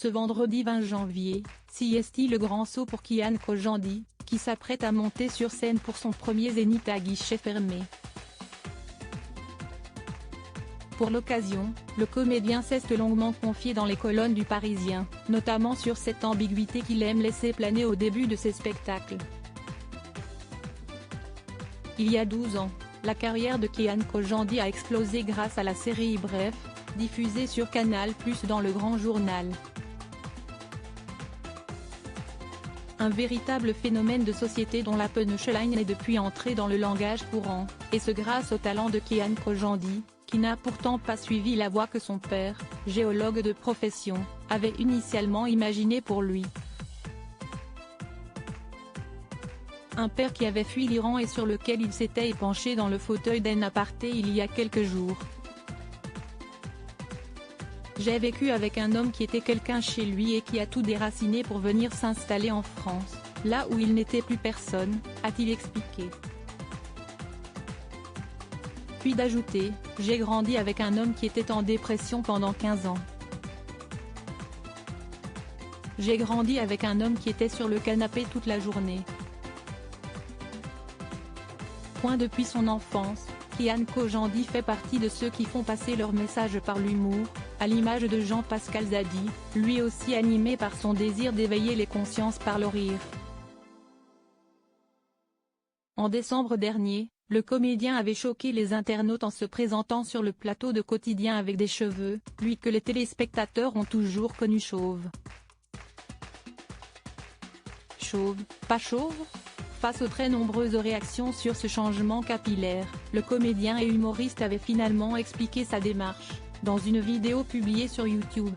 Ce vendredi 20 janvier, CST le grand saut pour Kian Kojandi, qui s'apprête à monter sur scène pour son premier Zénith à guichet fermé. Pour l'occasion, le comédien s'est longuement confié dans les colonnes du Parisien, notamment sur cette ambiguïté qu'il aime laisser planer au début de ses spectacles. Il y a 12 ans, la carrière de Kian Kojandi a explosé grâce à la série Bref, diffusée sur Canal+ dans le Grand Journal. Un véritable phénomène de société dont la punchline est depuis entrée dans le langage courant, et ce grâce au talent de Kian Kojandi, qui n'a pourtant pas suivi la voie que son père, géologue de profession, avait initialement imaginée pour lui. Un père qui avait fui l'Iran et sur lequel il s'était épanché dans le fauteuil d'un aparté il y a quelques jours. J'ai vécu avec un homme qui était quelqu'un chez lui et qui a tout déraciné pour venir s'installer en France, là où il n'était plus personne, a-t-il expliqué. Puis d'ajouter, j'ai grandi avec un homme qui était en dépression pendant 15 ans. J'ai grandi avec un homme qui était sur le canapé toute la journée. Depuis son enfance, Kian Kojandi fait partie de ceux qui font passer leur message par l'humour, à l'image de Jean-Pascal Zadi, lui aussi animé par son désir d'éveiller les consciences par le rire. En décembre dernier, le comédien avait choqué les internautes en se présentant sur le plateau de Quotidien avec des cheveux, lui que les téléspectateurs ont toujours connu chauve. Chauve, pas chauve ? Face aux très nombreuses réactions sur ce changement capillaire, le comédien et humoriste avait finalement expliqué sa démarche, dans une vidéo publiée sur YouTube.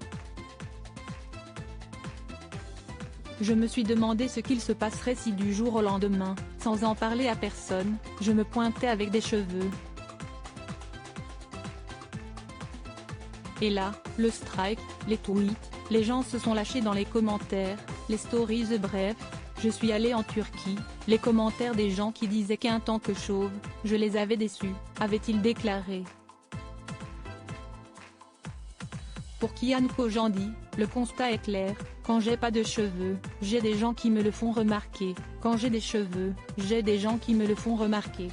Je me suis demandé ce qu'il se passerait si du jour au lendemain, sans en parler à personne, je me pointais avec des cheveux. Et là, le strike, les tweets, les gens se sont lâchés dans les commentaires, les stories bref. Je suis allé en Turquie, les commentaires des gens qui disaient qu'un tant que chauve, je les avais déçus, avait-il déclaré. Pour Kian Kojandi, le constat est clair, quand j'ai pas de cheveux, j'ai des gens qui me le font remarquer, quand j'ai des cheveux, j'ai des gens qui me le font remarquer.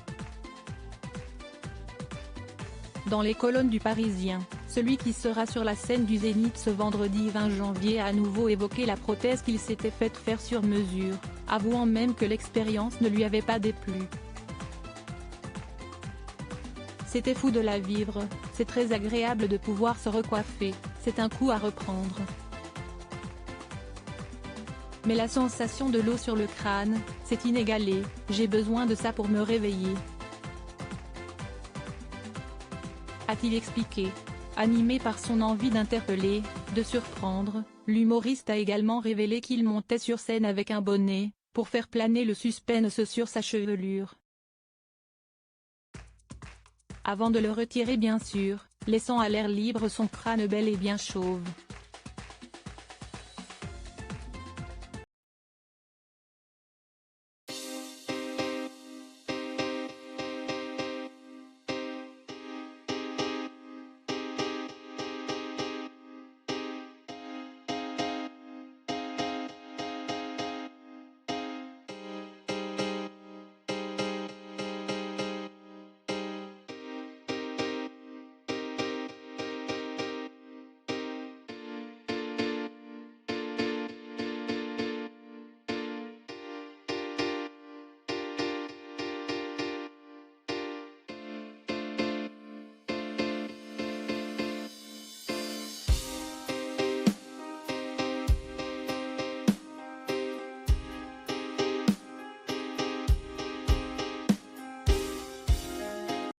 Dans les colonnes du Parisien, celui qui sera sur la scène du Zénith ce vendredi 20 janvier a à nouveau évoqué la prothèse qu'il s'était faite faire sur mesure, avouant même que l'expérience ne lui avait pas déplu. C'était fou de la vivre, c'est très agréable de pouvoir se recoiffer, c'est un coup à reprendre. Mais la sensation de l'eau sur le crâne, c'est inégalé, j'ai besoin de ça pour me réveiller. A-t-il expliqué. Animé par son envie d'interpeller, de surprendre, l'humoriste a également révélé qu'il montait sur scène avec un bonnet, pour faire planer le suspense sur sa chevelure. Avant de le retirer bien sûr, laissant à l'air libre son crâne bel et bien chauve.